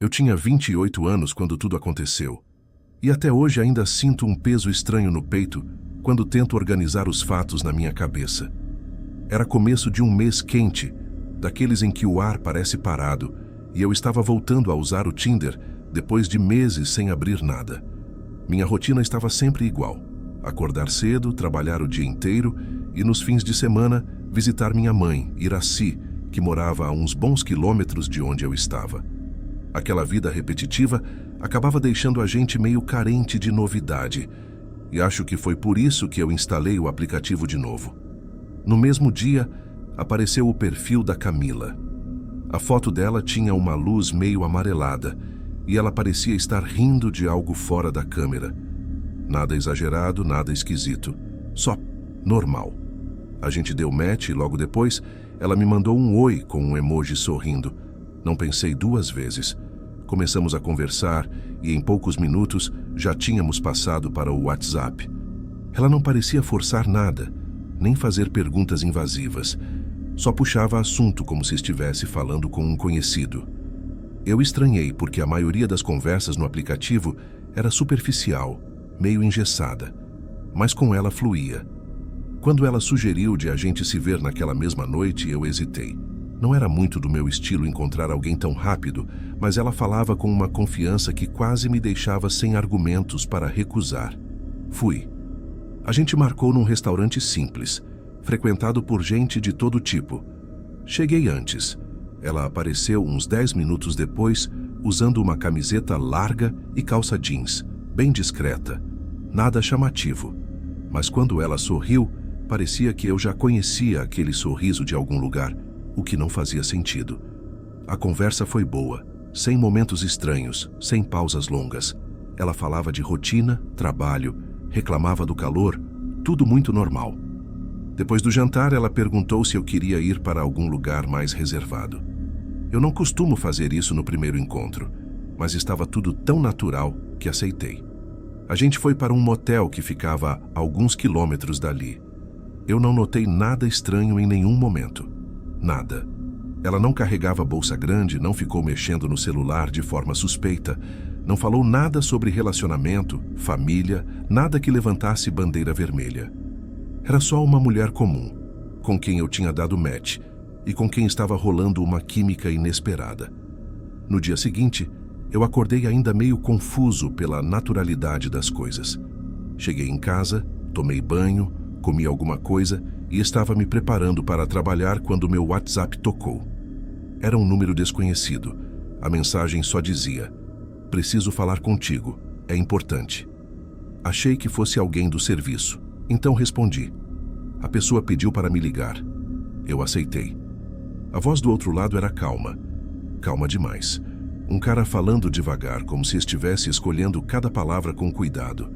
Eu tinha 28 anos quando tudo aconteceu. E até hoje ainda sinto um peso estranho no peito quando tento organizar os fatos na minha cabeça. Era começo de um mês quente, daqueles em que o ar parece parado, e eu estava voltando a usar o Tinder depois de meses sem abrir nada. Minha rotina estava sempre igual: acordar cedo, trabalhar o dia inteiro e, nos fins de semana, visitar minha mãe, Iraci, que morava a uns bons quilômetros de onde eu estava. Aquela vida repetitiva acabava deixando a gente meio carente de novidade, e acho que foi por isso que eu instalei o aplicativo de novo. No mesmo dia, apareceu o perfil da Camila. A foto dela tinha uma luz meio amarelada e ela parecia estar rindo de algo fora da câmera. Nada exagerado, nada esquisito, só normal. A gente deu match e logo depois ela me mandou um oi com um emoji sorrindo. Não pensei duas vezes. Começamos a conversar e em poucos minutos já tínhamos passado para o WhatsApp. Ela não parecia forçar nada, nem fazer perguntas invasivas. Só puxava assunto como se estivesse falando com um conhecido. Eu estranhei porque a maioria das conversas no aplicativo era superficial, meio engessada, mas com ela fluía. Quando ela sugeriu de a gente se ver naquela mesma noite, eu hesitei. Não era muito do meu estilo encontrar alguém tão rápido, mas ela falava com uma confiança que quase me deixava sem argumentos para recusar. Fui. A gente marcou num restaurante simples, frequentado por gente de todo tipo. Cheguei antes. Ela apareceu uns 10 minutos depois, usando uma camiseta larga e calça jeans, bem discreta. Nada chamativo. Mas quando ela sorriu, parecia que eu já conhecia aquele sorriso de algum lugar, o que não fazia sentido. A conversa foi boa, sem momentos estranhos, sem pausas longas. Ela falava de rotina, trabalho, reclamava do calor, tudo muito normal. Depois do jantar, ela perguntou se eu queria ir para algum lugar mais reservado. Eu não costumo fazer isso no primeiro encontro, mas estava tudo tão natural que aceitei. A gente foi para um motel que ficava a alguns quilômetros dali. Eu não notei nada estranho em nenhum momento. Nada. Ela não carregava bolsa grande, não ficou mexendo no celular de forma suspeita, não falou nada sobre relacionamento, família, nada que levantasse bandeira vermelha. Era só uma mulher comum, com quem eu tinha dado match e com quem estava rolando uma química inesperada. No dia seguinte, eu acordei ainda meio confuso pela naturalidade das coisas. Cheguei em casa, tomei banho, comi alguma coisa e estava me preparando para trabalhar quando meu WhatsApp tocou. Era um número desconhecido. A mensagem só dizia: "Preciso falar contigo, é importante." Achei que fosse alguém do serviço, então respondi. A pessoa pediu para me ligar. Eu aceitei. A voz do outro lado era calma. Calma demais. Um cara falando devagar, como se estivesse escolhendo cada palavra com cuidado.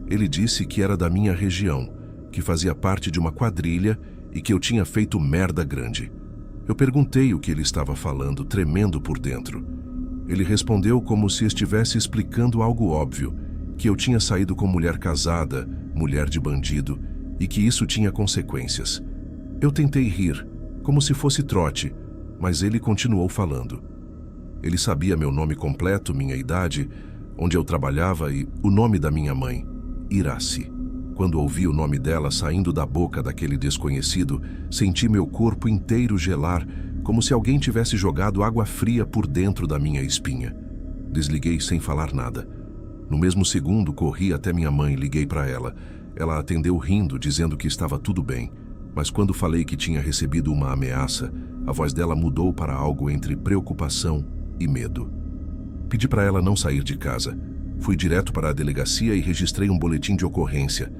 Ele disse que era da minha região, que fazia parte de uma quadrilha e que eu tinha feito merda grande. Eu perguntei o que ele estava falando, tremendo por dentro. Ele respondeu como se estivesse explicando algo óbvio, que eu tinha saído com mulher casada, mulher de bandido, e que isso tinha consequências. Eu tentei rir, como se fosse trote, mas ele continuou falando. Ele sabia meu nome completo, minha idade, onde eu trabalhava e o nome da minha mãe, Iraci. Quando ouvi o nome dela saindo da boca daquele desconhecido, senti meu corpo inteiro gelar, como se alguém tivesse jogado água fria por dentro da minha espinha. Desliguei sem falar nada. No mesmo segundo, corri até minha mãe e liguei para ela. Ela atendeu rindo, dizendo que estava tudo bem. Mas quando falei que tinha recebido uma ameaça, a voz dela mudou para algo entre preocupação e medo. Pedi para ela não sair de casa. Fui direto para a delegacia e registrei um boletim de ocorrência.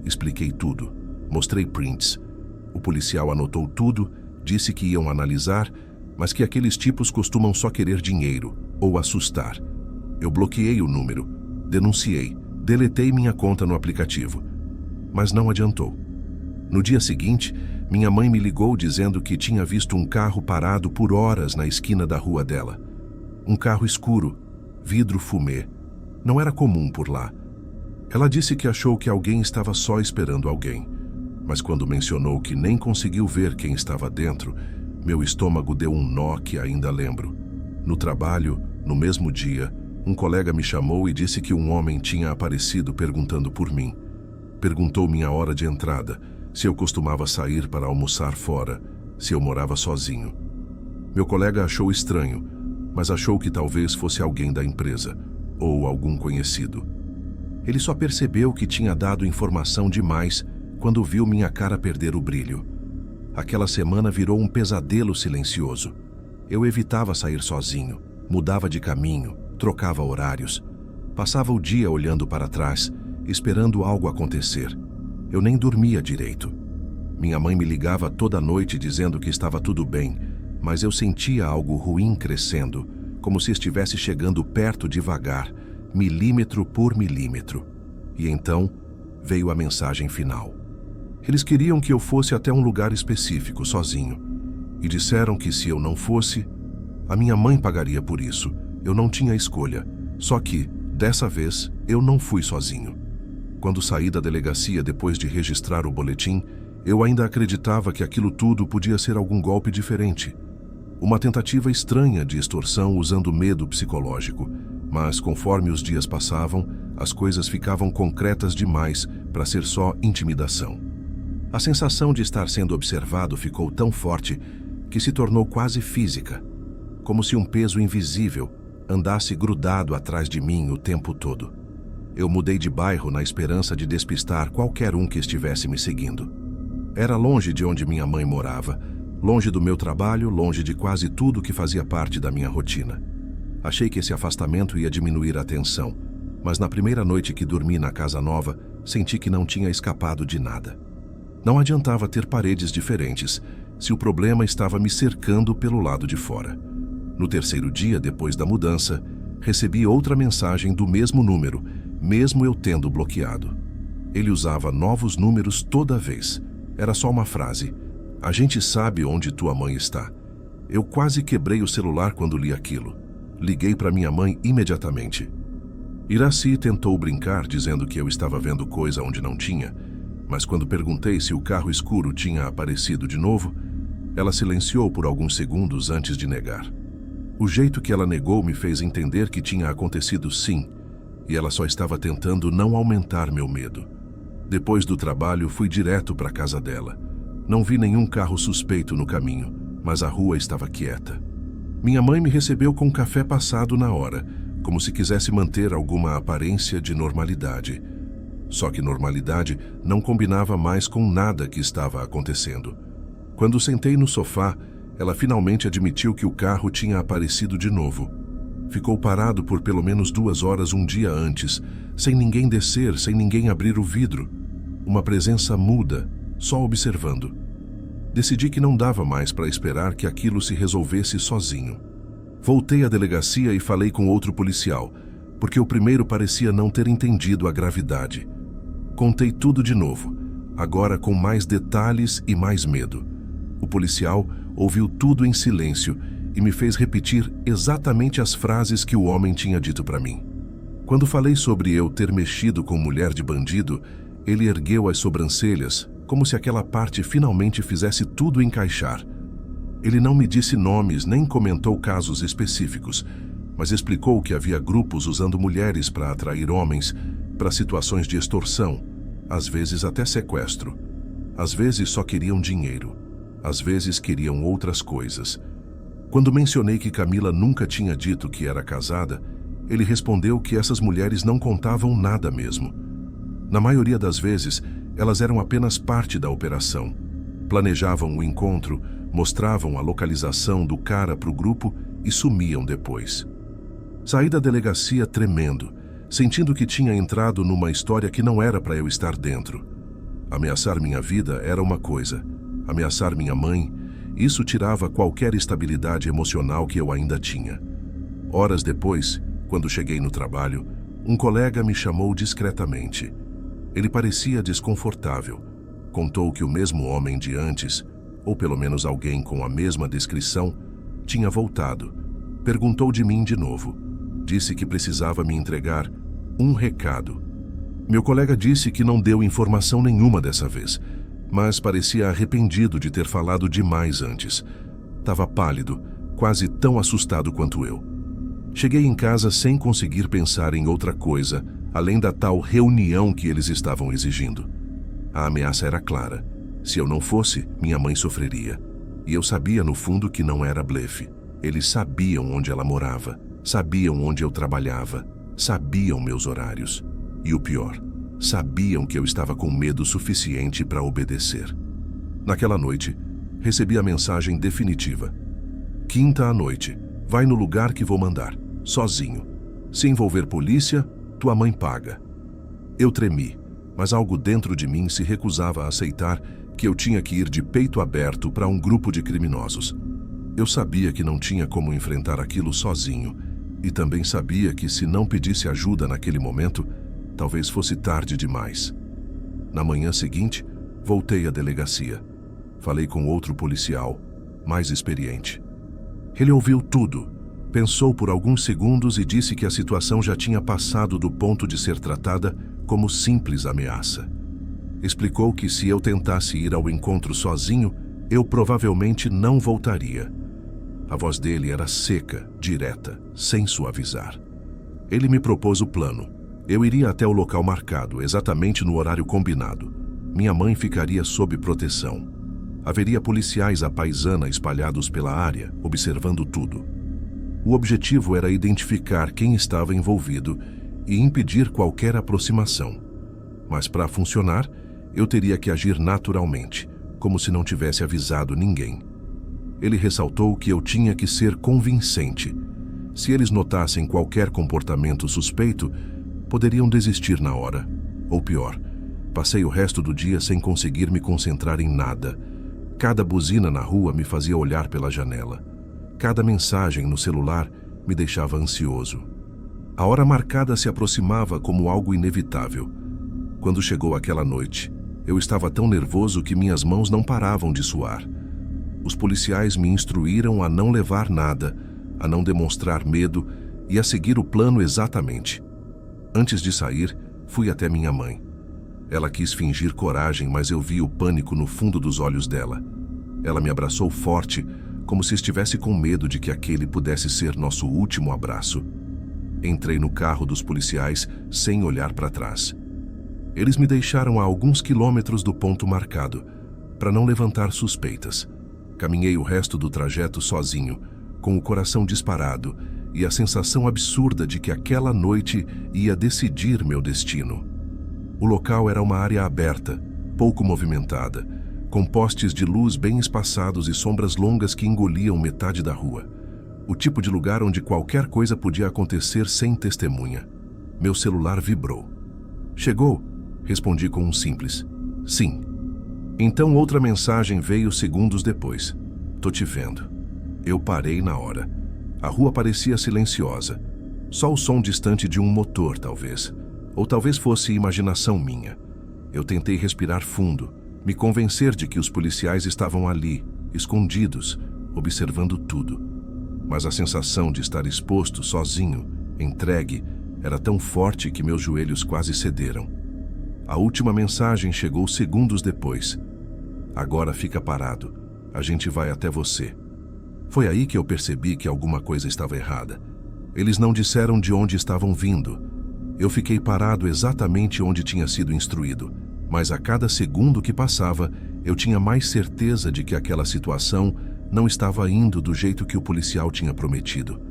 Expliquei tudo. Mostrei prints. O policial anotou tudo, disse que iam analisar, mas que aqueles tipos costumam só querer dinheiro ou assustar. Eu bloqueei o número, denunciei, deletei minha conta no aplicativo. Mas não adiantou. No dia seguinte, minha mãe me ligou dizendo que tinha visto um carro parado por horas na esquina da rua dela. Um carro escuro, vidro fumê. Não era comum por lá. Ela disse que achou que alguém estava só esperando alguém. Mas quando mencionou que nem conseguiu ver quem estava dentro, meu estômago deu um nó que ainda lembro. No trabalho, No mesmo dia, um colega me chamou e disse que um homem tinha aparecido perguntando por mim. Perguntou minha hora de entrada, se eu costumava sair para almoçar fora, se eu morava sozinho. Meu colega achou estranho, mas achou que talvez fosse alguém da empresa, ou algum conhecido. Ele só percebeu que tinha dado informação demais quando viu minha cara perder o brilho. Aquela semana virou um pesadelo silencioso. Eu evitava sair sozinho, mudava de caminho, trocava horários. Passava o dia olhando para trás, esperando algo acontecer. Eu nem dormia direito. Minha mãe me ligava toda noite dizendo que estava tudo bem, mas eu sentia algo ruim crescendo, como se estivesse chegando perto devagar, milímetro por milímetro. E então veio a mensagem final. Eles queriam que eu fosse até um lugar específico, sozinho. E disseram que se eu não fosse, a minha mãe pagaria por isso. Eu não tinha escolha. Só que, dessa vez, eu não fui sozinho. Quando saí da delegacia depois de registrar o boletim, eu ainda acreditava que aquilo tudo podia ser algum golpe diferente. Uma tentativa estranha de extorsão usando medo psicológico. Mas, conforme os dias passavam, as coisas ficavam concretas demais para ser só intimidação. A sensação de estar sendo observado ficou tão forte que se tornou quase física, como se um peso invisível andasse grudado atrás de mim o tempo todo. Eu mudei de bairro na esperança de despistar qualquer um que estivesse me seguindo. Era longe de onde minha mãe morava, longe do meu trabalho, longe de quase tudo que fazia parte da minha rotina. Achei que esse afastamento ia diminuir a tensão, mas na primeira noite que dormi na casa nova, senti que não tinha escapado de nada. Não adiantava ter paredes diferentes, se o problema estava me cercando pelo lado de fora. No terceiro dia depois da mudança, recebi outra mensagem do mesmo número, mesmo eu tendo bloqueado. Ele usava novos números toda vez. Era só uma frase: "A gente sabe onde tua mãe está." Eu quase quebrei o celular quando li aquilo. Liguei para minha mãe imediatamente. Iraci tentou brincar dizendo que eu estava vendo coisa onde não tinha, mas quando perguntei se o carro escuro tinha aparecido de novo, ela silenciou por alguns segundos antes de negar. O jeito que ela negou me fez entender que tinha acontecido sim, e ela só estava tentando não aumentar meu medo. Depois do trabalho, fui direto para a casa dela. Não vi nenhum carro suspeito no caminho, mas a rua estava quieta. Minha mãe me recebeu com café passado na hora, como se quisesse manter alguma aparência de normalidade. Só que normalidade não combinava mais com nada que estava acontecendo. Quando sentei no sofá, ela finalmente admitiu que o carro tinha aparecido de novo. Ficou parado por pelo menos 2 horas um dia antes, sem ninguém descer, sem ninguém abrir o vidro. Uma presença muda, só observando. Decidi que não dava mais para esperar que aquilo se resolvesse sozinho. Voltei à delegacia e falei com outro policial, porque o primeiro parecia não ter entendido a gravidade. Contei tudo de novo, agora com mais detalhes e mais medo. O policial ouviu tudo em silêncio e me fez repetir exatamente as frases que o homem tinha dito para mim. Quando falei sobre eu ter mexido com mulher de bandido, ele ergueu as sobrancelhas, como se aquela parte finalmente fizesse tudo encaixar. Ele não me disse nomes nem comentou casos específicos, mas explicou que havia grupos usando mulheres para atrair homens para situações de extorsão, às vezes até sequestro. Às vezes só queriam dinheiro, às vezes queriam outras coisas. Quando mencionei que Camila nunca tinha dito que era casada, ele respondeu que essas mulheres não contavam nada mesmo. Na maioria das vezes, elas eram apenas parte da operação. Planejavam o encontro, mostravam a localização do cara para o grupo e sumiam depois. Saí da delegacia tremendo, sentindo que tinha entrado numa história que não era para eu estar dentro. Ameaçar minha vida era uma coisa, ameaçar minha mãe, isso tirava qualquer estabilidade emocional que eu ainda tinha. Horas depois, quando cheguei no trabalho, um colega me chamou discretamente. Ele parecia desconfortável. Contou que o mesmo homem de antes, ou pelo menos alguém com a mesma descrição, tinha voltado. Perguntou de mim de novo. Disse que precisava me entregar um recado. Meu colega disse que não deu informação nenhuma dessa vez, mas parecia arrependido de ter falado demais antes. Estava pálido, quase tão assustado quanto eu. Cheguei em casa sem conseguir pensar em outra coisa, além da tal reunião que eles estavam exigindo. A ameaça era clara. Se eu não fosse, minha mãe sofreria. E eu sabia no fundo que não era blefe. Eles sabiam onde ela morava, sabiam onde eu trabalhava, sabiam meus horários. E o pior, sabiam que eu estava com medo suficiente para obedecer. Naquela noite, recebi a mensagem definitiva. Quinta à noite, vai no lugar que vou mandar, sozinho. Se envolver polícia, tua mãe paga. Eu tremi, mas algo dentro de mim se recusava a aceitar que eu tinha que ir de peito aberto para um grupo de criminosos. Eu sabia que não tinha como enfrentar aquilo sozinho, e também sabia que se não pedisse ajuda naquele momento, talvez fosse tarde demais. Na manhã seguinte, voltei à delegacia. Falei com outro policial, mais experiente. Ele ouviu tudo, pensou por alguns segundos e disse que a situação já tinha passado do ponto de ser tratada como simples ameaça. Explicou que se eu tentasse ir ao encontro sozinho, eu provavelmente não voltaria. A voz dele era seca, direta, sem suavizar. Ele me propôs o plano. Eu iria até o local marcado, exatamente no horário combinado. Minha mãe ficaria sob proteção. Haveria policiais à paisana espalhados pela área, observando tudo. O objetivo era identificar quem estava envolvido e impedir qualquer aproximação. Mas para funcionar, eu teria que agir naturalmente, como se não tivesse avisado ninguém. Ele ressaltou que eu tinha que ser convincente. Se eles notassem qualquer comportamento suspeito, poderiam desistir na hora. Ou pior, passei o resto do dia sem conseguir me concentrar em nada. Cada buzina na rua me fazia olhar pela janela. Cada mensagem no celular me deixava ansioso. A hora marcada se aproximava como algo inevitável. Quando chegou aquela noite, eu estava tão nervoso que minhas mãos não paravam de suar. Os policiais me instruíram a não levar nada, a não demonstrar medo e a seguir o plano exatamente. Antes de sair, fui até minha mãe. Ela quis fingir coragem, mas eu vi o pânico no fundo dos olhos dela. Ela me abraçou forte, como se estivesse com medo de que aquele pudesse ser nosso último abraço. Entrei no carro dos policiais sem olhar para trás. Eles me deixaram a alguns quilômetros do ponto marcado, para não levantar suspeitas. Caminhei o resto do trajeto sozinho, com o coração disparado e a sensação absurda de que aquela noite ia decidir meu destino. O local era uma área aberta, pouco movimentada, com postes de luz bem espaçados e sombras longas que engoliam metade da rua. O tipo de lugar onde qualquer coisa podia acontecer sem testemunha. Meu celular vibrou. Chegou? Respondi com um simples sim. Então outra mensagem veio segundos depois. Tô te vendo. Eu parei na hora. A rua parecia silenciosa. Só o som distante de um motor, talvez. Ou talvez fosse imaginação minha. Eu tentei respirar fundo, me convencer de que os policiais estavam ali, escondidos, observando tudo. Mas a sensação de estar exposto, sozinho, entregue, era tão forte que meus joelhos quase cederam. A última mensagem chegou segundos depois. Agora fica parado. A gente vai até você. Foi aí que eu percebi que alguma coisa estava errada. Eles não disseram de onde estavam vindo. Eu fiquei parado exatamente onde tinha sido instruído, mas a cada segundo que passava, eu tinha mais certeza de que aquela situação não estava indo do jeito que o policial tinha prometido.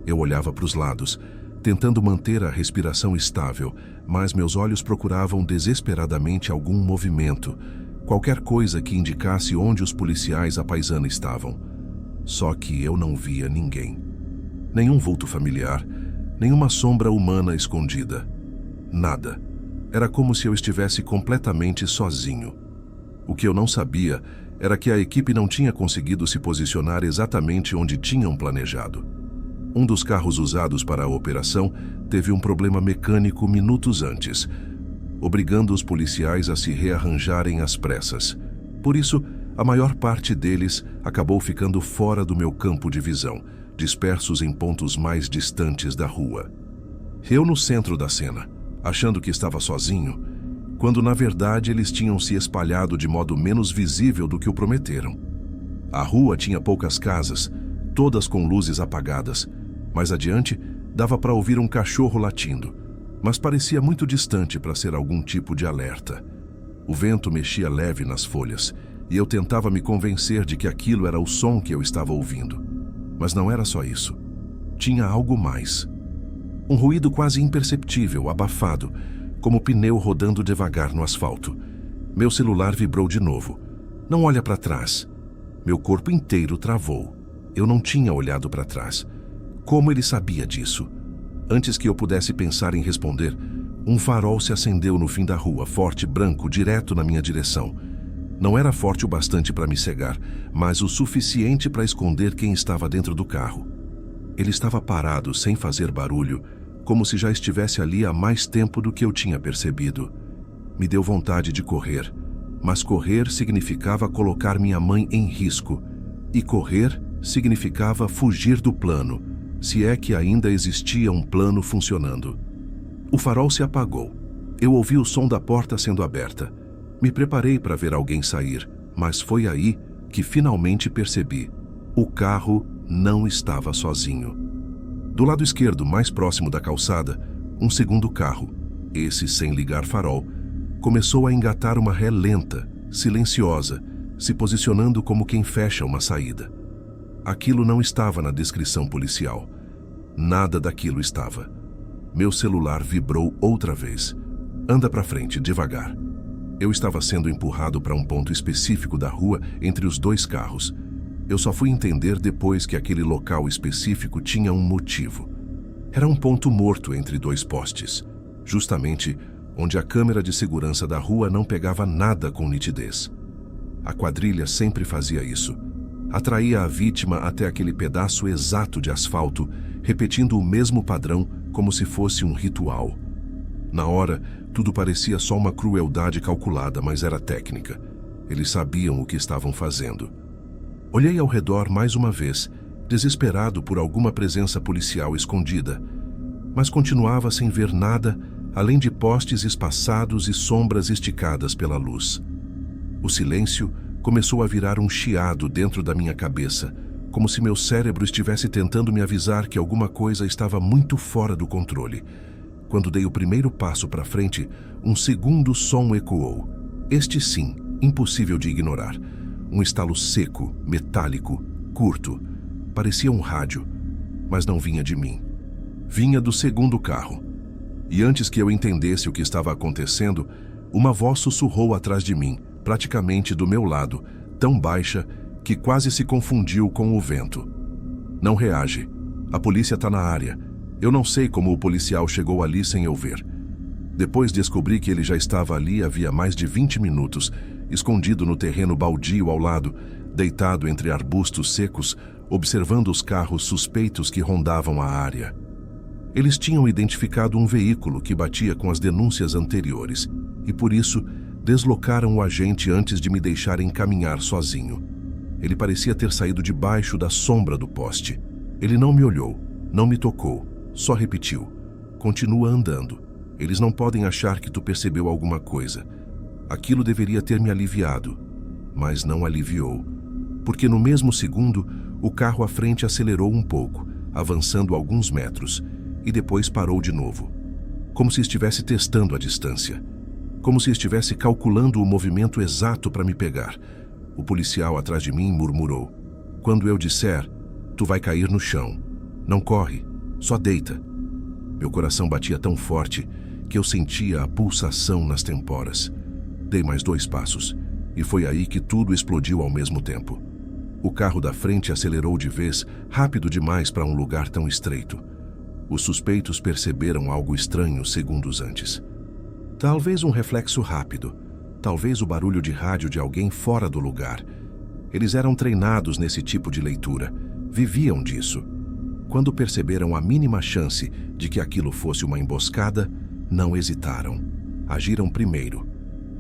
Eu olhava para os lados, tentando manter a respiração estável, mas meus olhos procuravam desesperadamente algum movimento, qualquer coisa que indicasse onde os policiais à paisana estavam. Só que eu não via ninguém. Nenhum vulto familiar, nenhuma sombra humana escondida. Nada. Era como se eu estivesse completamente sozinho. O que eu não sabia era que a equipe não tinha conseguido se posicionar exatamente onde tinham planejado. Um dos carros usados para a operação teve um problema mecânico minutos antes, obrigando os policiais a se rearranjarem às pressas. Por isso, a maior parte deles acabou ficando fora do meu campo de visão, dispersos em pontos mais distantes da rua. Eu no centro da cena, achando que estava sozinho, quando na verdade eles tinham se espalhado de modo menos visível do que o prometeram. A rua tinha poucas casas, todas com luzes apagadas, Mais adiante, dava para ouvir um cachorro latindo, mas parecia muito distante para ser algum tipo de alerta. O vento mexia leve nas folhas, e eu tentava me convencer de que aquilo era o som que eu estava ouvindo. Mas não era só isso. Tinha algo mais. Um ruído quase imperceptível, abafado, como pneu rodando devagar no asfalto. Meu celular vibrou de novo. Não olha para trás. Meu corpo inteiro travou. Eu não tinha olhado para trás. Como ele sabia disso? Antes que eu pudesse pensar em responder, um farol se acendeu no fim da rua, forte, branco, direto na minha direção. Não era forte o bastante para me cegar, mas o suficiente para esconder quem estava dentro do carro. Ele estava parado, sem fazer barulho, como se já estivesse ali há mais tempo do que eu tinha percebido. Me deu vontade de correr, mas correr significava colocar minha mãe em risco, e correr significava fugir do plano, se é que ainda existia um plano funcionando. O farol se apagou. Eu ouvi o som da porta sendo aberta. Me preparei para ver alguém sair, mas foi aí que finalmente percebi. O carro não estava sozinho. Do lado esquerdo, mais próximo da calçada, um segundo carro, esse sem ligar farol, começou a engatar uma ré lenta, silenciosa, se posicionando como quem fecha uma saída. Aquilo não estava na descrição policial. Nada daquilo estava. Meu celular vibrou outra vez. Anda para frente, devagar. Eu estava sendo empurrado para um ponto específico da rua entre os dois carros. Eu só fui entender depois que aquele local específico tinha um motivo. Era um ponto morto entre dois postes, justamente onde a câmera de segurança da rua não pegava nada com nitidez. A quadrilha sempre fazia isso. Atraía a vítima até aquele pedaço exato de asfalto, repetindo o mesmo padrão como se fosse um ritual. Na hora, tudo parecia só uma crueldade calculada, mas era técnica. Eles sabiam o que estavam fazendo. Olhei ao redor mais uma vez, desesperado por alguma presença policial escondida, mas continuava sem ver nada além de postes espaçados e sombras esticadas pela luz. O silêncio começou a virar um chiado dentro da minha cabeça, como se meu cérebro estivesse tentando me avisar que alguma coisa estava muito fora do controle. Quando dei o primeiro passo para frente, um segundo som ecoou. Este sim, impossível de ignorar. Um estalo seco, metálico, curto. Parecia um rádio, mas não vinha de mim. Vinha do segundo carro. E antes que eu entendesse o que estava acontecendo, uma voz sussurrou atrás de mim, praticamente do meu lado, tão baixa que quase se confundiu com o vento. Não reage. A polícia está na área. Eu não sei como o policial chegou ali sem eu ver. Depois descobri que ele já estava ali havia mais de 20 minutos, escondido no terreno baldio ao lado, deitado entre arbustos secos, observando os carros suspeitos que rondavam a área. Eles tinham identificado um veículo que batia com as denúncias anteriores e, por isso, deslocaram o agente antes de me deixarem caminhar sozinho. Ele parecia ter saído debaixo da sombra do poste. Ele não me olhou, não me tocou, só repetiu: "Continua andando. Eles não podem achar que tu percebeu alguma coisa." Aquilo deveria ter me aliviado, mas não aliviou, porque no mesmo segundo, o carro à frente acelerou um pouco, avançando alguns metros, e depois parou de novo, como se estivesse testando a distância, como se estivesse calculando o movimento exato para me pegar. O policial atrás de mim murmurou: "Quando eu disser, tu vai cair no chão. Não corre, só deita." Meu coração batia tão forte que eu sentia a pulsação nas temporas. Dei mais 2 passos, e foi aí que tudo explodiu ao mesmo tempo. O carro da frente acelerou de vez, rápido demais para um lugar tão estreito. Os suspeitos perceberam algo estranho segundos antes. Talvez um reflexo rápido, talvez o barulho de rádio de alguém fora do lugar. Eles eram treinados nesse tipo de leitura, viviam disso. Quando perceberam a mínima chance de que aquilo fosse uma emboscada, não hesitaram. Agiram primeiro.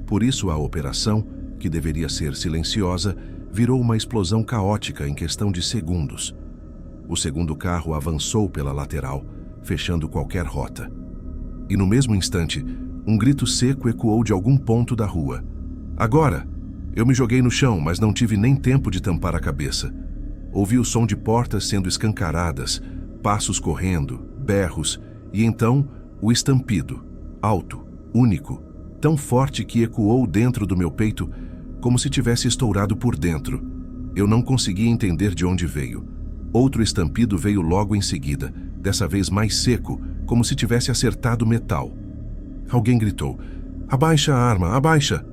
Por isso a operação, que deveria ser silenciosa, virou uma explosão caótica em questão de segundos. O segundo carro avançou pela lateral, fechando qualquer rota. E no mesmo instante, um grito seco ecoou de algum ponto da rua. "Agora!" Eu me joguei no chão, mas não tive nem tempo de tampar a cabeça. Ouvi o som de portas sendo escancaradas, Passos correndo, berros, e então o estampido, alto, único, tão forte que ecoou dentro do meu peito como se tivesse estourado por dentro. Eu não conseguia entender de onde veio. Outro estampido veio logo em seguida, dessa vez mais seco, como se tivesse acertado metal. Alguém gritou: "Abaixa a arma, abaixa!"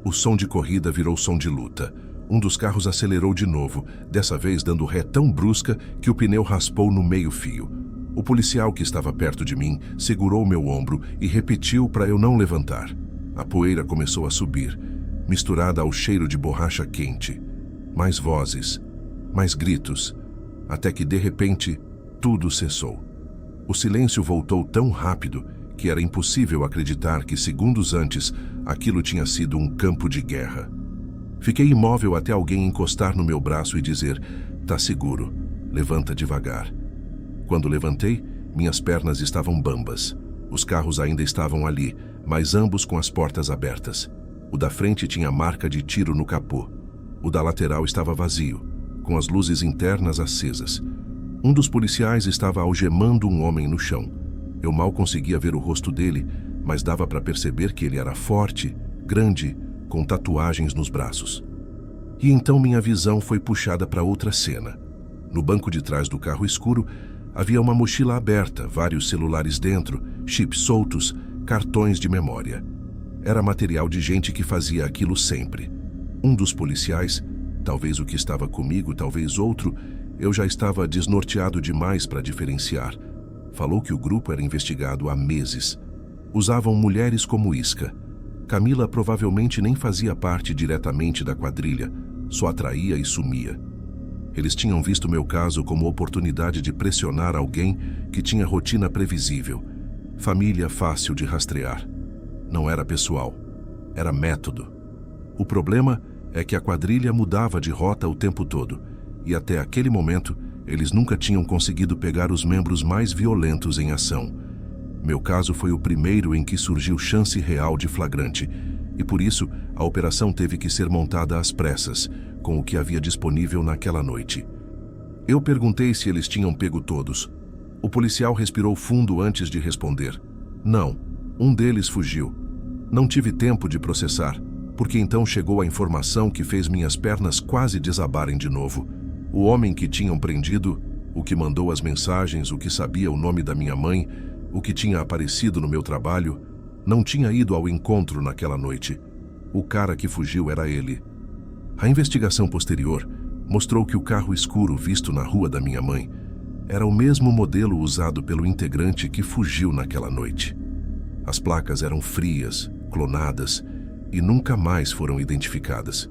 O som de corrida virou som de luta. Um dos carros acelerou de novo, dessa vez dando ré tão brusca que o pneu raspou no meio-fio. O policial que estava perto de mim segurou meu ombro e repetiu para eu não levantar. A poeira começou a subir, misturada ao cheiro de borracha quente. Mais vozes, mais gritos, até que de repente tudo cessou. O silêncio voltou tão rápido que era impossível acreditar que segundos antes aquilo tinha sido um campo de guerra. Fiquei imóvel até alguém encostar no meu braço e dizer: "Tá seguro, levanta devagar." Quando levantei, minhas pernas estavam bambas. Os carros ainda estavam ali, mas ambos com as portas abertas. O da frente tinha marca de tiro no capô. O da lateral estava vazio, com as luzes internas acesas. Um dos policiais estava algemando um homem no chão. Eu mal conseguia ver o rosto dele, mas dava para perceber que ele era forte, grande, com tatuagens nos braços. E então minha visão foi puxada para outra cena. No banco de trás do carro escuro, havia uma mochila aberta, vários celulares dentro, chips soltos, cartões de memória. Era material de gente que fazia aquilo sempre. Um dos policiais, talvez o que estava comigo, talvez outro, eu já estava desnorteado demais para diferenciar. Falou que o grupo era investigado há meses. Usavam mulheres como isca. Camila provavelmente nem fazia parte diretamente da quadrilha, só atraía e sumia. Eles tinham visto meu caso como oportunidade de pressionar alguém que tinha rotina previsível, família fácil de rastrear. Não era pessoal, era método. O problema é que a quadrilha mudava de rota o tempo todo, e até aquele momento eles nunca tinham conseguido pegar os membros mais violentos em ação. Meu caso foi o primeiro em que surgiu chance real de flagrante, e por isso a operação teve que ser montada às pressas, com o que havia disponível naquela noite. Eu perguntei se eles tinham pego todos. O policial respirou fundo antes de responder. Não, um deles fugiu. Não tive tempo de processar, porque então chegou a informação que fez minhas pernas quase desabarem de novo. O homem que tinham prendido, o que mandou as mensagens, o que sabia o nome da minha mãe, o que tinha aparecido no meu trabalho, não tinha ido ao encontro naquela noite. O cara que fugiu era ele. A investigação posterior mostrou que o carro escuro visto na rua da minha mãe era o mesmo modelo usado pelo integrante que fugiu naquela noite. As placas eram frias, clonadas e nunca mais foram identificadas.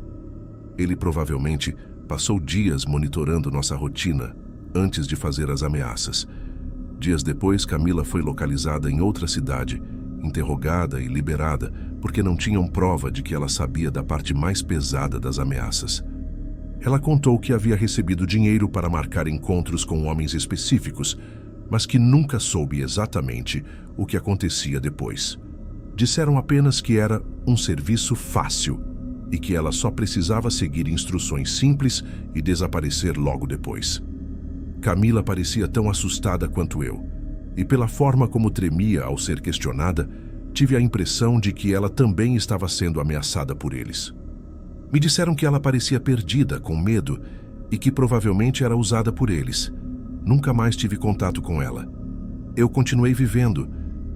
Ele provavelmente passou dias monitorando nossa rotina antes de fazer as ameaças. Dias depois, Camila foi localizada em outra cidade, interrogada e liberada porque não tinham prova de que ela sabia da parte mais pesada das ameaças. Ela contou que havia recebido dinheiro para marcar encontros com homens específicos, mas que nunca soube exatamente o que acontecia depois. Disseram apenas que era um serviço fácil e que ela só precisava seguir instruções simples e desaparecer logo depois. Camila parecia tão assustada quanto eu, e pela forma como tremia ao ser questionada, tive a impressão de que ela também estava sendo ameaçada por eles. Me disseram que ela parecia perdida, com medo, e que provavelmente era usada por eles. Nunca mais tive contato com ela. Eu continuei vivendo,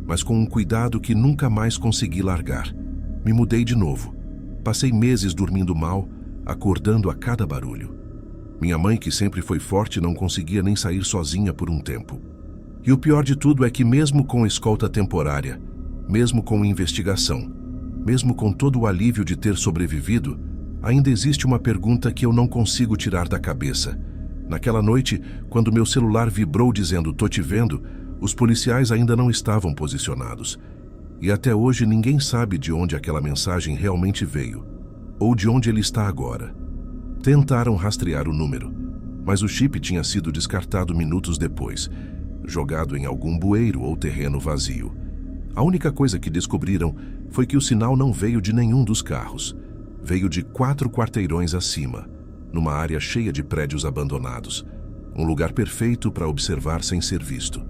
mas com um cuidado que nunca mais consegui largar. Me mudei de novo. Passei meses dormindo mal, acordando a cada barulho. Minha mãe, que sempre foi forte, não conseguia nem sair sozinha por um tempo. E o pior de tudo é que mesmo com escolta temporária, mesmo com investigação, mesmo com todo o alívio de ter sobrevivido, ainda existe uma pergunta que eu não consigo tirar da cabeça. Naquela noite, quando meu celular vibrou dizendo "tô te vendo", os policiais ainda não estavam posicionados. E até hoje ninguém sabe de onde aquela mensagem realmente veio, ou de onde ele está agora. Tentaram rastrear o número, mas o chip tinha sido descartado minutos depois, jogado em algum bueiro ou terreno vazio. A única coisa que descobriram foi que o sinal não veio de nenhum dos carros. Veio de 4 quarteirões acima, numa área cheia de prédios abandonados. um lugar perfeito para observar sem ser visto.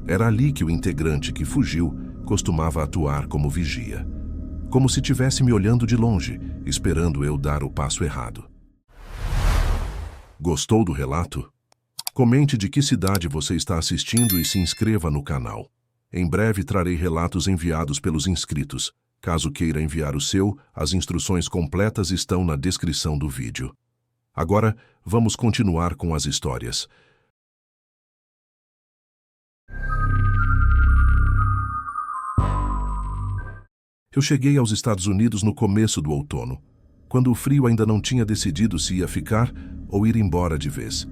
Era ali que o integrante que fugiu costumava atuar como vigia. Como se tivesse me olhando de longe, esperando eu dar o passo errado. Gostou do relato? Comente de que cidade você está assistindo e se inscreva no canal. Em breve trarei relatos enviados pelos inscritos. Caso queira enviar o seu, as instruções completas estão na descrição do vídeo. Agora, vamos continuar com as histórias. Eu cheguei aos Estados Unidos no começo do outono, quando o frio ainda não tinha decidido se ia ficar ou ir embora de vez.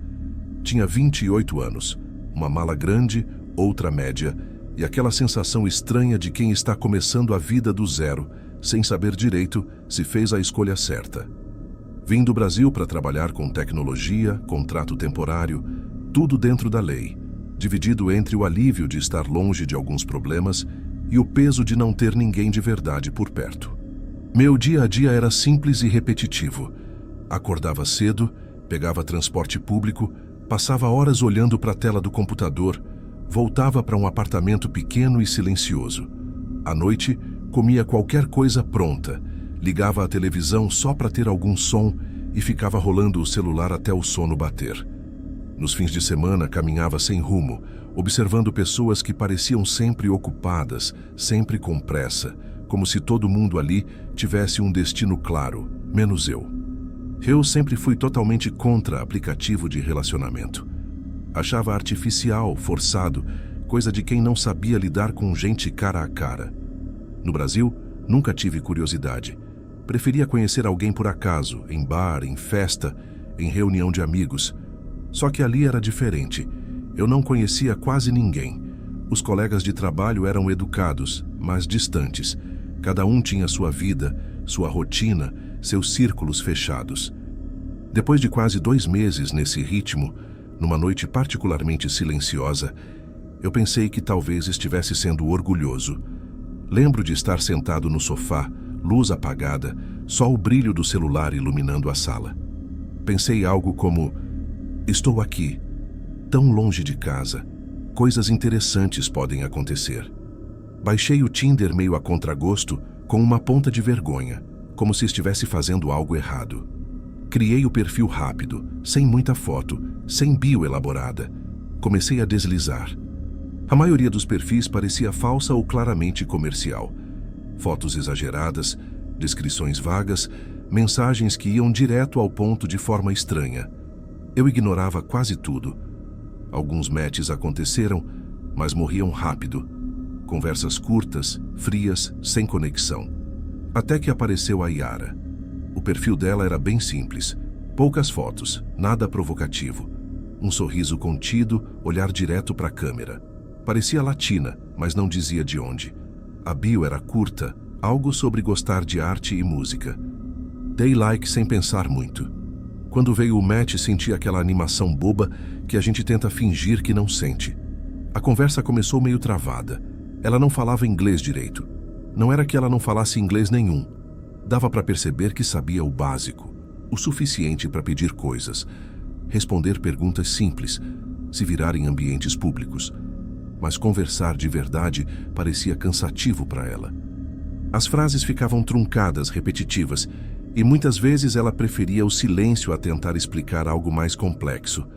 Tinha 28 anos, uma mala grande, outra média, e aquela sensação estranha de quem está começando a vida do zero, sem saber direito se fez a escolha certa. Vim do Brasil para trabalhar com tecnologia, contrato temporário, tudo dentro da lei, dividido entre o alívio de estar longe de alguns problemas e o peso de não ter ninguém de verdade por perto. Meu dia a dia era simples e repetitivo. Acordava cedo, pegava transporte público, passava horas olhando para a tela do computador, voltava para um apartamento pequeno e silencioso. À noite, comia qualquer coisa pronta, ligava a televisão só para ter algum som e ficava rolando o celular até o sono bater. Nos fins de semana, caminhava sem rumo, observando pessoas que pareciam sempre ocupadas, sempre com pressa, como se todo mundo ali tivesse um destino claro, menos eu. Eu sempre fui totalmente contra aplicativo de relacionamento. Achava artificial, forçado, coisa de quem não sabia lidar com gente cara a cara. No Brasil, nunca tive curiosidade. Preferia conhecer alguém por acaso, em bar, em festa, em reunião de amigos. Só que ali era diferente. Eu não conhecia quase ninguém. Os colegas de trabalho eram educados, mas distantes. Cada um tinha sua vida, sua rotina, seus círculos fechados. Depois de quase 2 meses nesse ritmo, numa noite particularmente silenciosa, eu pensei que talvez estivesse sendo orgulhoso. Lembro de estar sentado no sofá, luz apagada, só o brilho do celular iluminando a sala. Pensei algo como: estou aqui, tão longe de casa, coisas interessantes podem acontecer. Baixei o Tinder meio a contragosto, com uma ponta de vergonha, como se estivesse fazendo algo errado. Criei o perfil rápido, sem muita foto, sem bio elaborada. Comecei a deslizar. A maioria dos perfis parecia falsa ou claramente comercial. Fotos exageradas, descrições vagas, mensagens que iam direto ao ponto de forma estranha. Eu ignorava quase tudo. Alguns matches aconteceram, mas morriam rápido. Conversas curtas, frias, sem conexão. Até que apareceu a Yara. O perfil dela era bem simples. Poucas fotos, nada provocativo. Um sorriso contido, olhar direto para a câmera. Parecia latina, mas não dizia de onde. A bio era curta, algo sobre gostar de arte e música. Dei like sem pensar muito. Quando veio o match, senti aquela animação boba que a gente tenta fingir que não sente. A conversa começou meio travada. Ela não falava inglês direito. Não era que ela não falasse inglês nenhum. Dava para perceber que sabia o básico, o suficiente para pedir coisas, responder perguntas simples, se virar em ambientes públicos. Mas conversar de verdade parecia cansativo para ela. As frases ficavam truncadas, repetitivas, e muitas vezes ela preferia o silêncio a tentar explicar algo mais complexo.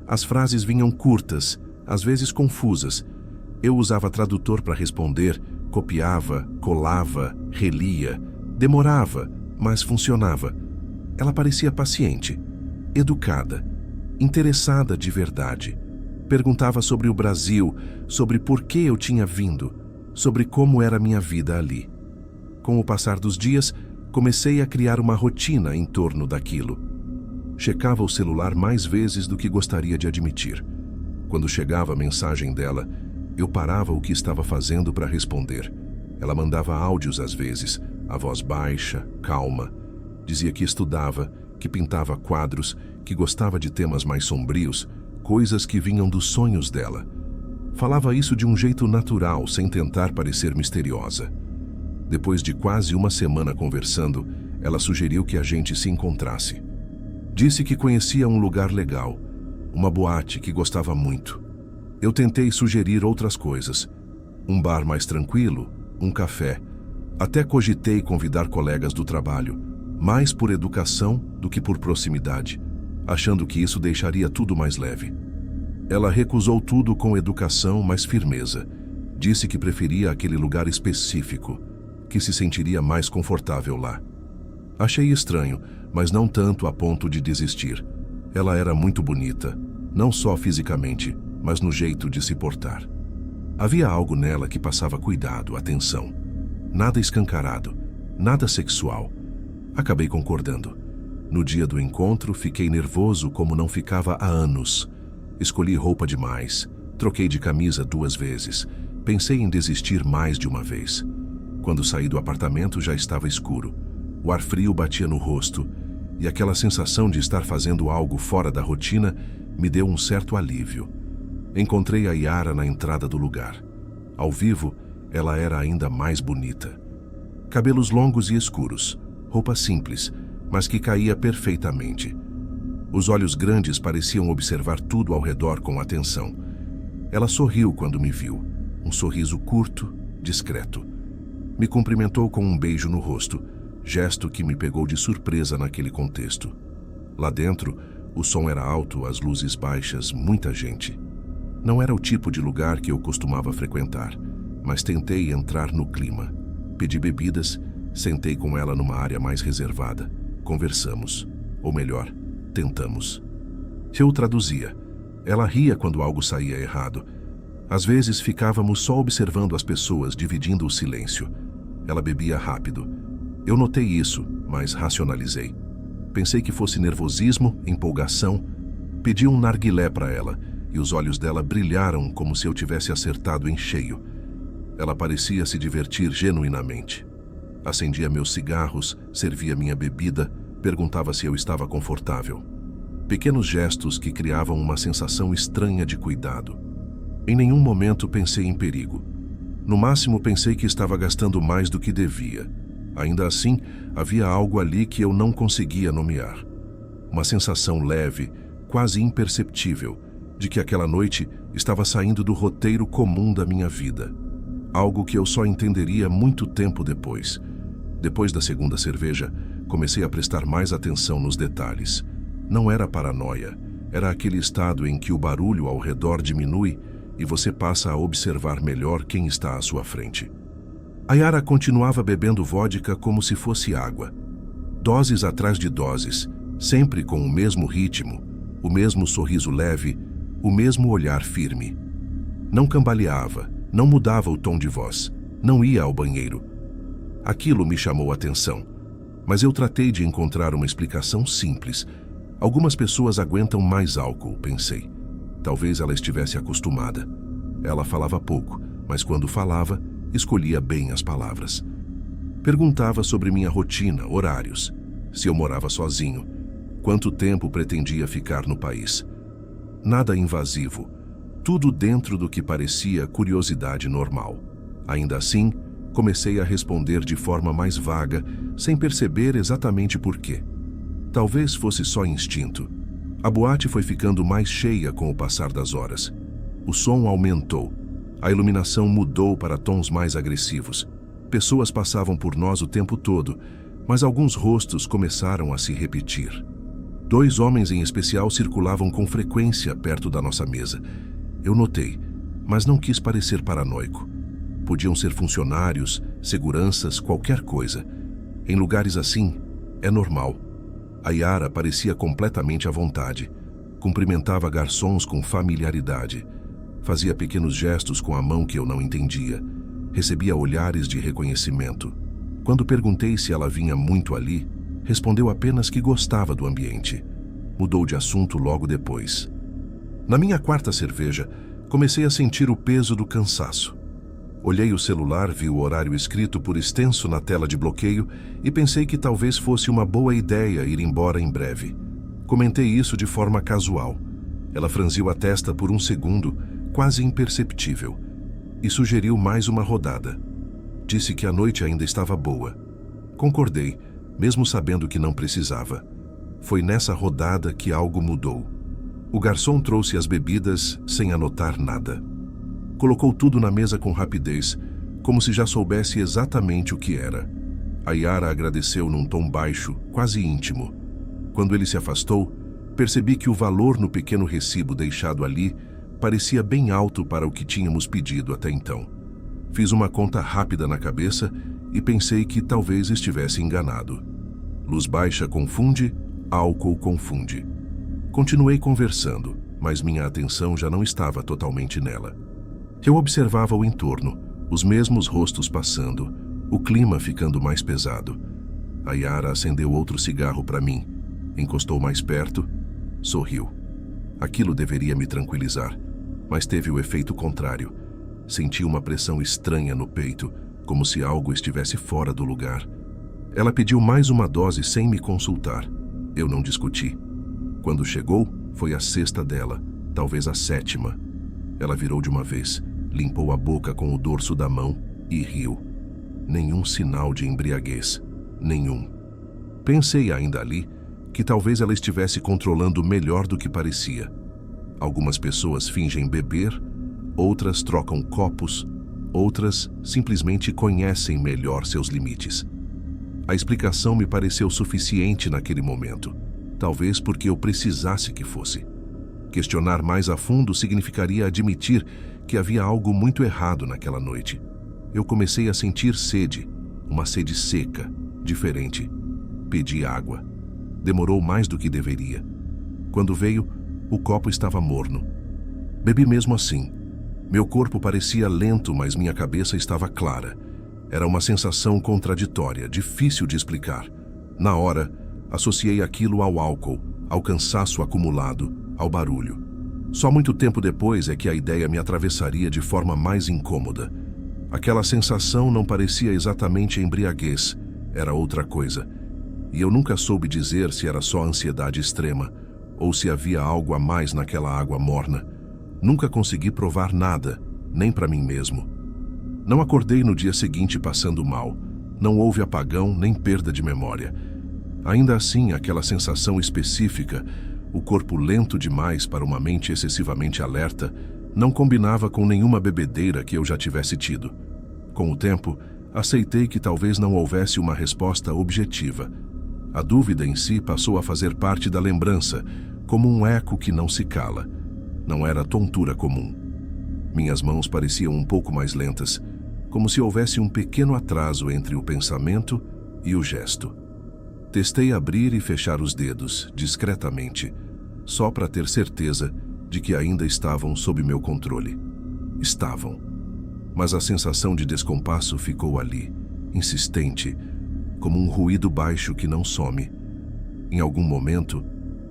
As frases vinham curtas, às vezes confusas. Eu usava tradutor para responder, copiava, colava, relia. Demorava, mas funcionava. Ela parecia paciente, educada, interessada de verdade. Perguntava sobre o Brasil, sobre por que eu tinha vindo, sobre como era minha vida ali. Com o passar dos dias, comecei a criar uma rotina em torno daquilo. Checava o celular mais vezes do que gostaria de admitir. Quando chegava a mensagem dela, eu parava o que estava fazendo para responder. Ela mandava áudios às vezes, a voz baixa, calma. Dizia que estudava, que pintava quadros, que gostava de temas mais sombrios, coisas que vinham dos sonhos dela. Falava isso de um jeito natural, sem tentar parecer misteriosa. Depois de quase uma semana conversando, ela sugeriu que a gente se encontrasse. Disse que conhecia um lugar legal, uma boate que gostava muito. Eu tentei sugerir outras coisas. Um bar mais tranquilo, um café. Até cogitei convidar colegas do trabalho, mais por educação do que por proximidade, achando que isso deixaria tudo mais leve. Ela recusou tudo com educação, mas firmeza. Disse que preferia aquele lugar específico, que se sentiria mais confortável lá. Achei estranho, mas não tanto a ponto de desistir. Ela era muito bonita, não só fisicamente, mas no jeito de se portar. Havia algo nela que passava cuidado, atenção. Nada escancarado, nada sexual. Acabei concordando. No dia do encontro, fiquei nervoso como não ficava há anos. Escolhi roupa demais, troquei de camisa 2 vezes. Pensei em desistir mais de uma vez. Quando saí do apartamento já estava escuro. O ar frio batia no rosto e aquela sensação de estar fazendo algo fora da rotina me deu um certo alívio. Encontrei a Yara na entrada do lugar. Ao vivo, ela era ainda mais bonita. Cabelos longos e escuros, roupa simples, mas que caía perfeitamente. Os olhos grandes pareciam observar tudo ao redor com atenção. Ela sorriu quando me viu. Um sorriso curto, discreto. Me cumprimentou com um beijo no rosto, gesto que me pegou de surpresa naquele contexto. Lá dentro, o som era alto, as luzes baixas, muita gente. Não era o tipo de lugar que eu costumava frequentar, mas tentei entrar no clima. Pedi bebidas, sentei com ela numa área mais reservada. Conversamos, ou melhor, tentamos. Eu traduzia. Ela ria quando algo saía errado. Às vezes ficávamos só observando as pessoas, dividindo o silêncio. Ela bebia rápido. Eu notei isso, mas racionalizei. Pensei que fosse nervosismo, empolgação. Pedi um narguilé para ela, e os olhos dela brilharam como se eu tivesse acertado em cheio. Ela parecia se divertir genuinamente. Acendia meus cigarros, servia minha bebida, perguntava se eu estava confortável. Pequenos gestos que criavam uma sensação estranha de cuidado. Em nenhum momento pensei em perigo. No máximo pensei que estava gastando mais do que devia. Ainda assim, havia algo ali que eu não conseguia nomear. Uma sensação leve, quase imperceptível, de que aquela noite estava saindo do roteiro comum da minha vida. Algo que eu só entenderia muito tempo depois. Depois da segunda cerveja, comecei a prestar mais atenção nos detalhes. Não era paranoia, era aquele estado em que o barulho ao redor diminui e você passa a observar melhor quem está à sua frente. A Yara continuava bebendo vodka como se fosse água. Doses atrás de doses, sempre com o mesmo ritmo, o mesmo sorriso leve, o mesmo olhar firme. Não cambaleava, não mudava o tom de voz, não ia ao banheiro. Aquilo me chamou a atenção, mas eu tratei de encontrar uma explicação simples. Algumas pessoas aguentam mais álcool, pensei. Talvez ela estivesse acostumada. Ela falava pouco, mas quando falava, escolhia bem as palavras. Perguntava sobre minha rotina, horários, se eu morava sozinho, quanto tempo pretendia ficar no país. Nada invasivo, tudo dentro do que parecia curiosidade normal. Ainda assim, comecei a responder de forma mais vaga, sem perceber exatamente por quê. Talvez fosse só instinto. A boate foi ficando mais cheia com o passar das horas. O som aumentou. A iluminação mudou para tons mais agressivos. Pessoas passavam por nós o tempo todo, mas alguns rostos começaram a se repetir. 2 homens em especial circulavam com frequência perto da nossa mesa. Eu notei, mas não quis parecer paranoico. Podiam ser funcionários, seguranças, qualquer coisa. Em lugares assim, é normal. A Yara parecia completamente à vontade. Cumprimentava garçons com familiaridade. Fazia pequenos gestos com a mão que eu não entendia. Recebia olhares de reconhecimento. Quando perguntei se ela vinha muito ali, respondeu apenas que gostava do ambiente. Mudou de assunto logo depois. Na minha 4ª cerveja, comecei a sentir o peso do cansaço. Olhei o celular, vi o horário escrito por extenso na tela de bloqueio e pensei que talvez fosse uma boa ideia ir embora em breve. Comentei isso de forma casual. Ela franziu a testa por um segundo, quase imperceptível, e sugeriu mais uma rodada. Disse que a noite ainda estava boa. Concordei, mesmo sabendo que não precisava. Foi nessa rodada que algo mudou. O garçom trouxe as bebidas sem anotar nada. Colocou tudo na mesa com rapidez, como se já soubesse exatamente o que era. A Yara agradeceu num tom baixo, quase íntimo. Quando ele se afastou, percebi que o valor no pequeno recibo deixado ali parecia bem alto para o que tínhamos pedido até então. Fiz uma conta rápida na cabeça e pensei que talvez estivesse enganado. Luz baixa confunde, álcool confunde. Continuei conversando, mas minha atenção já não estava totalmente nela. Eu observava o entorno, os mesmos rostos passando, o clima ficando mais pesado. A Yara acendeu outro cigarro para mim, encostou mais perto, sorriu. Aquilo deveria me tranquilizar, mas teve o efeito contrário. Senti uma pressão estranha no peito, como se algo estivesse fora do lugar. Ela pediu mais uma dose sem me consultar. Eu não discuti. Quando chegou, foi a sexta dela, talvez a sétima. Ela virou de uma vez, limpou a boca com o dorso da mão e riu. Nenhum sinal de embriaguez. Nenhum. Pensei ainda ali que talvez ela estivesse controlando melhor do que parecia. Algumas pessoas fingem beber, outras trocam copos, outras simplesmente conhecem melhor seus limites. A explicação me pareceu suficiente naquele momento, talvez porque eu precisasse que fosse. Questionar mais a fundo significaria admitir que havia algo muito errado naquela noite. Eu comecei a sentir sede, uma sede seca, diferente. Pedi água. Demorou mais do que deveria. Quando veio, o copo estava morno. Bebi mesmo assim. Meu corpo parecia lento, mas minha cabeça estava clara. Era uma sensação contraditória, difícil de explicar. Na hora, associei aquilo ao álcool, ao cansaço acumulado, ao barulho. Só muito tempo depois é que a ideia me atravessaria de forma mais incômoda. Aquela sensação não parecia exatamente embriaguez, era outra coisa. E eu nunca soube dizer se era só ansiedade extrema ou se havia algo a mais naquela água morna. Nunca consegui provar nada, nem para mim mesmo. Não acordei no dia seguinte passando mal. Não houve apagão nem perda de memória. Ainda assim, aquela sensação específica, o corpo lento demais para uma mente excessivamente alerta, não combinava com nenhuma bebedeira que eu já tivesse tido. Com o tempo, aceitei que talvez não houvesse uma resposta objetiva. A dúvida em si passou a fazer parte da lembrança, como um eco que não se cala. Não era tontura comum. Minhas mãos pareciam um pouco mais lentas, como se houvesse um pequeno atraso entre o pensamento e o gesto. Testei abrir e fechar os dedos, discretamente, só para ter certeza de que ainda estavam sob meu controle. Estavam. Mas a sensação de descompasso ficou ali, insistente, como um ruído baixo que não some. Em algum momento,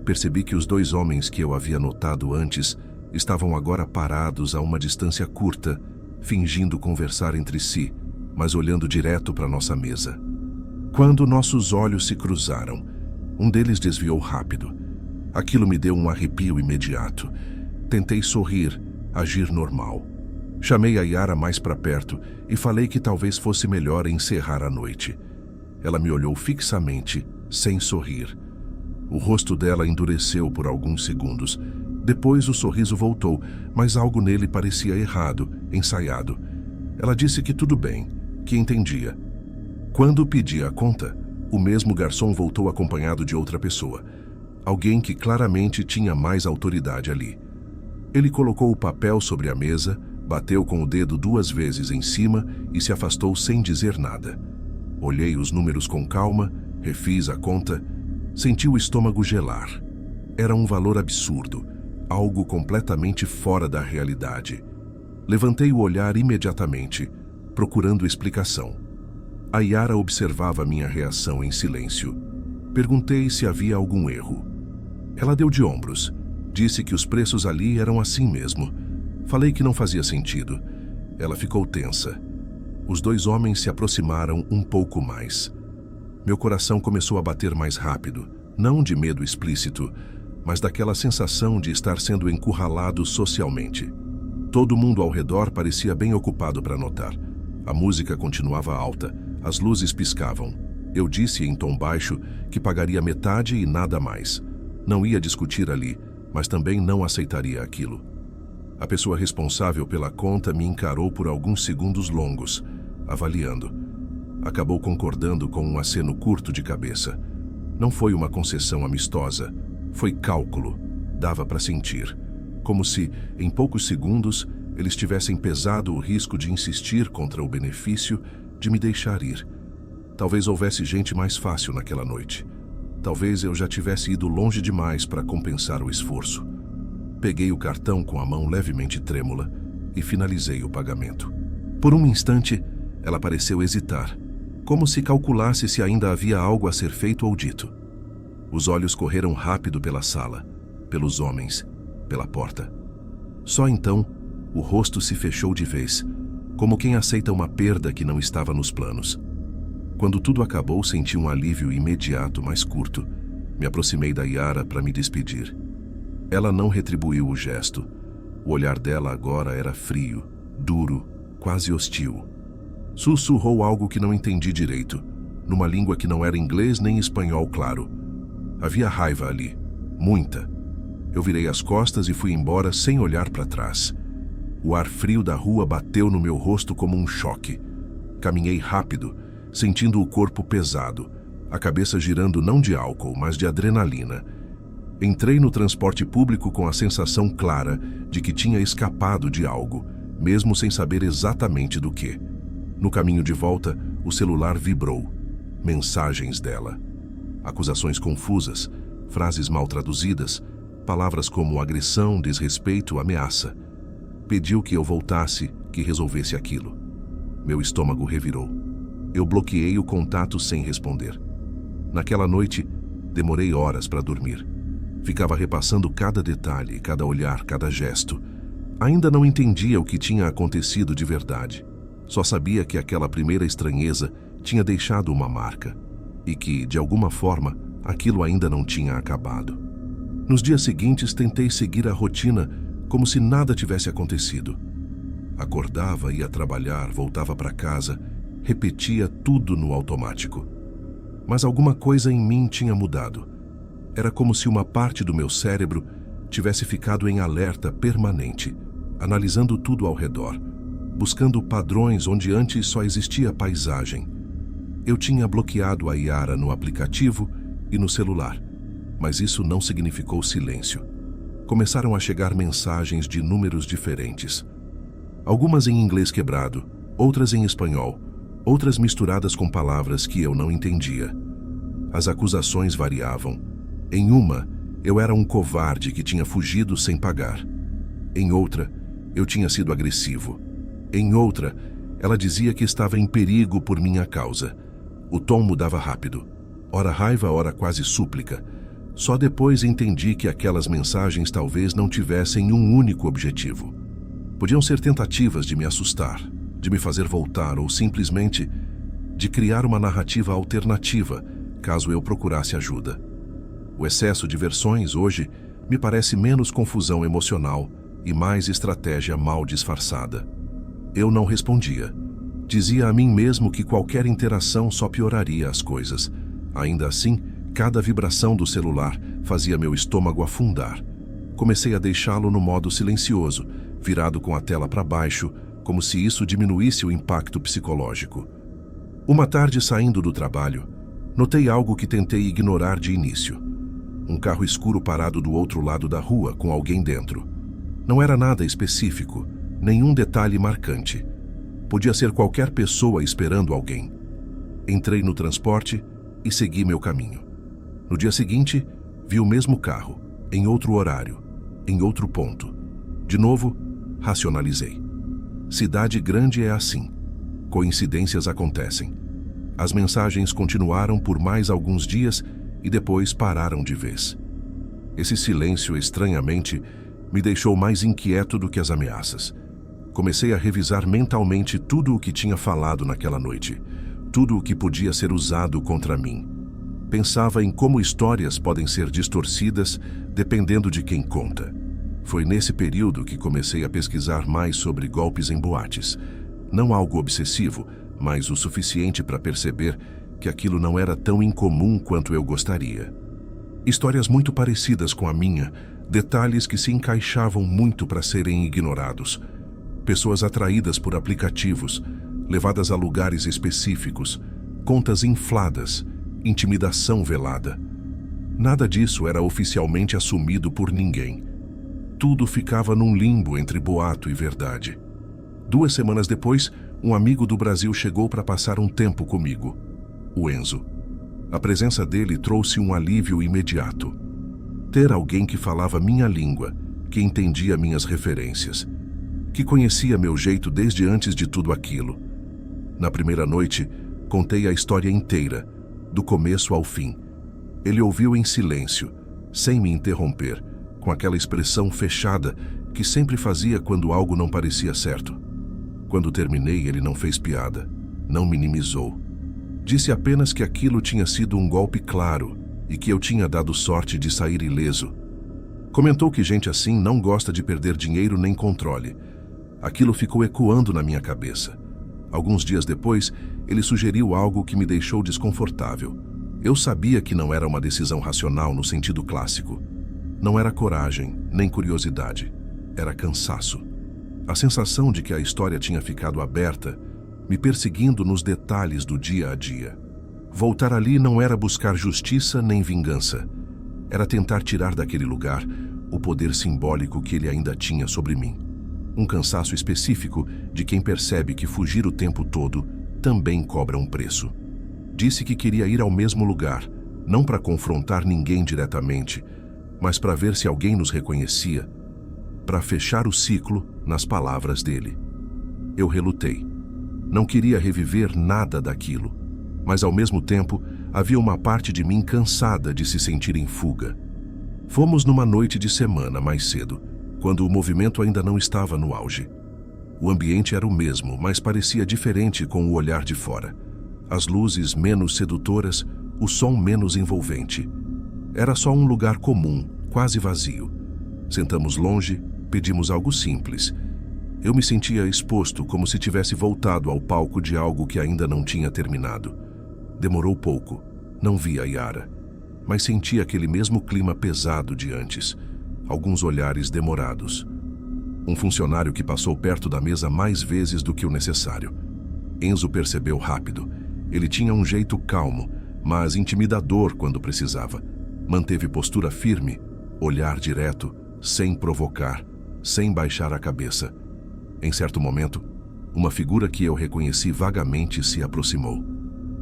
percebi que os dois homens que eu havia notado antes estavam agora parados a uma distância curta, fingindo conversar entre si, mas olhando direto para nossa mesa. Quando nossos olhos se cruzaram, um deles desviou rápido. Aquilo me deu um arrepio imediato. Tentei sorrir, agir normal. Chamei a Yara mais para perto e falei que talvez fosse melhor encerrar a noite. Ela me olhou fixamente, sem sorrir. O rosto dela endureceu por alguns segundos. Depois o sorriso voltou, mas algo nele parecia errado, ensaiado. Ela disse que tudo bem, que entendia. Quando pedi a conta, o mesmo garçom voltou acompanhado de outra pessoa. Alguém que claramente tinha mais autoridade ali. Ele colocou o papel sobre a mesa, bateu com o dedo 2 vezes em cima e se afastou sem dizer nada. Olhei os números com calma, refiz a conta, senti o estômago gelar. Era um valor absurdo, algo completamente fora da realidade. Levantei o olhar imediatamente, procurando explicação. A Yara observava minha reação em silêncio. Perguntei se havia algum erro. Ela deu de ombros. Disse que os preços ali eram assim mesmo. Falei que não fazia sentido. Ela ficou tensa. Os dois homens se aproximaram um pouco mais. Meu coração começou a bater mais rápido, não de medo explícito, mas daquela sensação de estar sendo encurralado socialmente. Todo mundo ao redor parecia bem ocupado para notar. A música continuava alta, as luzes piscavam. Eu disse em tom baixo que pagaria metade e nada mais. Não ia discutir ali, mas também não aceitaria aquilo. A pessoa responsável pela conta me encarou por alguns segundos longos, avaliando. Acabou concordando com um aceno curto de cabeça. Não foi uma concessão amistosa, foi cálculo, dava para sentir. Como se, em poucos segundos, eles tivessem pesado o risco de insistir contra o benefício de me deixar ir. Talvez houvesse gente mais fácil naquela noite. Talvez eu já tivesse ido longe demais para compensar o esforço. Peguei o cartão com a mão levemente trêmula e finalizei o pagamento. Por um instante, ela pareceu hesitar, como se calculasse se ainda havia algo a ser feito ou dito. Os olhos correram rápido pela sala, pelos homens, pela porta. Só então, o rosto se fechou de vez, como quem aceita uma perda que não estava nos planos. Quando tudo acabou, senti um alívio imediato, mais curto. Me aproximei da Yara para me despedir. Ela não retribuiu o gesto. O olhar dela agora era frio, duro, quase hostil. Sussurrou algo que não entendi direito, numa língua que não era inglês nem espanhol claro. Havia raiva ali, muita. Eu virei as costas e fui embora sem olhar para trás. O ar frio da rua bateu no meu rosto como um choque. Caminhei rápido, sentindo o corpo pesado, a cabeça girando não de álcool, mas de adrenalina. Entrei no transporte público com a sensação clara de que tinha escapado de algo, mesmo sem saber exatamente do que. No caminho de volta, o celular vibrou. Mensagens dela. Acusações confusas, frases mal traduzidas, palavras como agressão, desrespeito, ameaça. Pediu que eu voltasse, que resolvesse aquilo. Meu estômago revirou. Eu bloqueei o contato sem responder. Naquela noite, demorei horas para dormir. Ficava repassando cada detalhe, cada olhar, cada gesto. Ainda não entendia o que tinha acontecido de verdade. Só sabia que aquela primeira estranheza tinha deixado uma marca e que, de alguma forma, aquilo ainda não tinha acabado. Nos dias seguintes, tentei seguir a rotina como se nada tivesse acontecido. Acordava, ia trabalhar, voltava para casa, repetia tudo no automático. Mas alguma coisa em mim tinha mudado. Era como se uma parte do meu cérebro tivesse ficado em alerta permanente, analisando tudo ao redor, buscando padrões onde antes só existia paisagem. Eu tinha bloqueado a Yara no aplicativo e no celular, mas isso não significou silêncio. Começaram a chegar mensagens de números diferentes. Algumas em inglês quebrado, outras em espanhol, outras misturadas com palavras que eu não entendia. As acusações variavam. Em uma, eu era um covarde que tinha fugido sem pagar. Em outra, eu tinha sido agressivo. Em outra, ela dizia que estava em perigo por minha causa. O tom mudava rápido. Ora raiva, ora quase súplica. Só depois entendi que aquelas mensagens talvez não tivessem um único objetivo. Podiam ser tentativas de me assustar, de me fazer voltar ou simplesmente de criar uma narrativa alternativa, caso eu procurasse ajuda. O excesso de versões hoje me parece menos confusão emocional e mais estratégia mal disfarçada. Eu não respondia. Dizia a mim mesmo que qualquer interação só pioraria as coisas. Ainda assim, cada vibração do celular fazia meu estômago afundar. Comecei a deixá-lo no modo silencioso, virado com a tela para baixo, como se isso diminuísse o impacto psicológico. Uma tarde, saindo do trabalho, notei algo que tentei ignorar de início. Um carro escuro parado do outro lado da rua, com alguém dentro. Não era nada específico, nenhum detalhe marcante. Podia ser qualquer pessoa esperando alguém. Entrei no transporte e segui meu caminho. No dia seguinte, vi o mesmo carro, em outro horário, em outro ponto. De novo, racionalizei. Cidade grande é assim. Coincidências acontecem. As mensagens continuaram por mais alguns dias e depois pararam de vez. Esse silêncio, estranhamente, me deixou mais inquieto do que as ameaças. Comecei a revisar mentalmente tudo o que tinha falado naquela noite, tudo o que podia ser usado contra mim. Pensava em como histórias podem ser distorcidas dependendo de quem conta. Foi nesse período que comecei a pesquisar mais sobre golpes em boates. Não algo obsessivo, mas o suficiente para perceber que aquilo não era tão incomum quanto eu gostaria. Histórias muito parecidas com a minha Detalhes que se encaixavam muito para serem ignorados. Pessoas atraídas por aplicativos, levadas a lugares específicos, contas infladas, intimidação velada. Nada disso era oficialmente assumido por ninguém. Tudo ficava num limbo entre boato e verdade. 2 semanas depois, um amigo do Brasil chegou para passar um tempo comigo, o Enzo. A presença dele trouxe um alívio imediato. Ter alguém que falava minha língua, que entendia minhas referências, que conhecia meu jeito desde antes de tudo aquilo. Na primeira noite, contei a história inteira, do começo ao fim. Ele ouviu em silêncio, sem me interromper, com aquela expressão fechada que sempre fazia quando algo não parecia certo. Quando terminei, ele não fez piada, não minimizou. Disse apenas que aquilo tinha sido um golpe claro e que eu tinha dado sorte de sair ileso. Comentou que gente assim não gosta de perder dinheiro nem controle. Aquilo ficou ecoando na minha cabeça. Alguns dias depois, ele sugeriu algo que me deixou desconfortável. Eu sabia que não era uma decisão racional no sentido clássico. Não era coragem, nem curiosidade. Era cansaço. A sensação de que a história tinha ficado aberta, me perseguindo nos detalhes do dia a dia. Voltar ali não era buscar justiça nem vingança. Era tentar tirar daquele lugar o poder simbólico que ele ainda tinha sobre mim. Um cansaço específico de quem percebe que fugir o tempo todo também cobra um preço. Disse que queria ir ao mesmo lugar, não para confrontar ninguém diretamente, mas para ver se alguém nos reconhecia, para fechar o ciclo nas palavras dele. Eu relutei. Não queria reviver nada daquilo, mas ao mesmo tempo havia uma parte de mim cansada de se sentir em fuga. Fomos numa noite de semana mais cedo, quando o movimento ainda não estava no auge. O ambiente era o mesmo, mas parecia diferente com o olhar de fora. As luzes menos sedutoras, o som menos envolvente. Era só um lugar comum, quase vazio. Sentamos longe, pedimos algo simples. Eu me sentia exposto, como se tivesse voltado ao palco de algo que ainda não tinha terminado. Demorou pouco, não vi a Yara, mas senti aquele mesmo clima pesado de antes. Alguns olhares demorados. Um funcionário que passou perto da mesa mais vezes do que o necessário. Enzo percebeu rápido. Ele tinha um jeito calmo, mas intimidador quando precisava. Manteve postura firme, olhar direto, sem provocar, sem baixar a cabeça. Em certo momento, uma figura que eu reconheci vagamente se aproximou.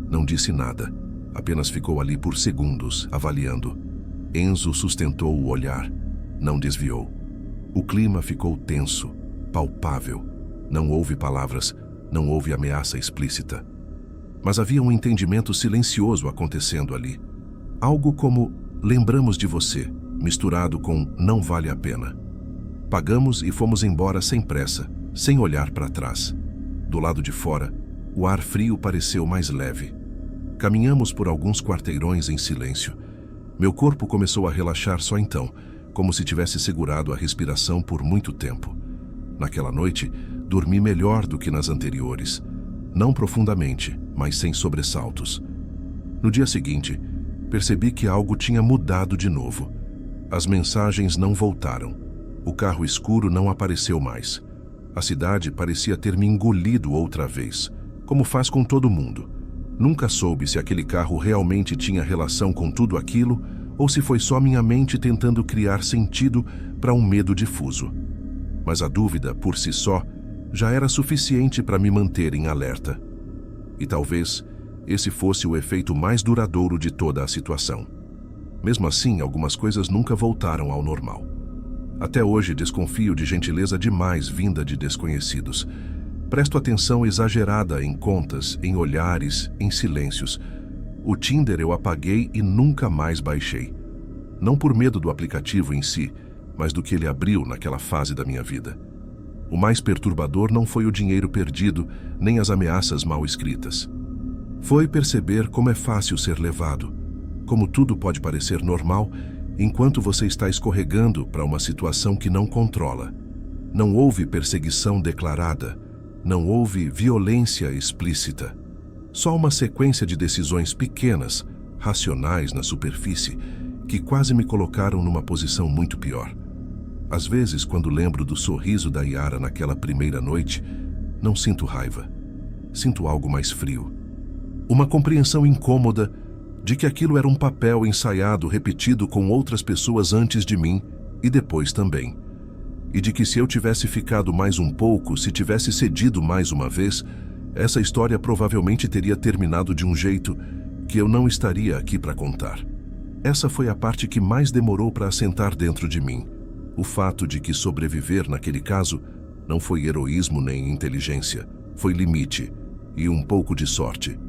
Não disse nada, apenas ficou ali por segundos, avaliando. Enzo sustentou o olhar, não desviou. O clima ficou tenso, palpável. Não houve palavras, não houve ameaça explícita. Mas havia um entendimento silencioso acontecendo ali. Algo como "lembramos de você", misturado com "não vale a pena". Pagamos e fomos embora sem pressa, sem olhar para trás. Do lado de fora, o ar frio pareceu mais leve. Caminhamos por alguns quarteirões em silêncio. Meu corpo começou a relaxar só então, como se tivesse segurado a respiração por muito tempo. Naquela noite, dormi melhor do que nas anteriores. Não profundamente, mas sem sobressaltos. No dia seguinte, percebi que algo tinha mudado de novo. As mensagens não voltaram. O carro escuro não apareceu mais. A cidade parecia ter me engolido outra vez, como faz com todo mundo. Nunca soube se aquele carro realmente tinha relação com tudo aquilo ou se foi só minha mente tentando criar sentido para um medo difuso. Mas a dúvida, por si só, já era suficiente para me manter em alerta. E talvez esse fosse o efeito mais duradouro de toda a situação. Mesmo assim, algumas coisas nunca voltaram ao normal. Até hoje desconfio de gentileza demais vinda de desconhecidos. Presto atenção exagerada em contas, em olhares, em silêncios. O Tinder eu apaguei e nunca mais baixei. Não por medo do aplicativo em si, mas do que ele abriu naquela fase da minha vida. O mais perturbador não foi o dinheiro perdido, nem as ameaças mal escritas. Foi perceber como é fácil ser levado, como tudo pode parecer normal, enquanto você está escorregando para uma situação que não controla. Não houve perseguição declarada, não houve violência explícita. Só uma sequência de decisões pequenas, racionais na superfície, que quase me colocaram numa posição muito pior. Às vezes, quando lembro do sorriso da Yara naquela primeira noite, não sinto raiva. Sinto algo mais frio. Uma compreensão incômoda de que aquilo era um papel ensaiado, repetido com outras pessoas antes de mim e depois também. E de que se eu tivesse ficado mais um pouco, se tivesse cedido mais uma vez, essa história provavelmente teria terminado de um jeito que eu não estaria aqui para contar. Essa foi a parte que mais demorou para assentar dentro de mim. O fato de que sobreviver naquele caso não foi heroísmo nem inteligência, foi limite e um pouco de sorte.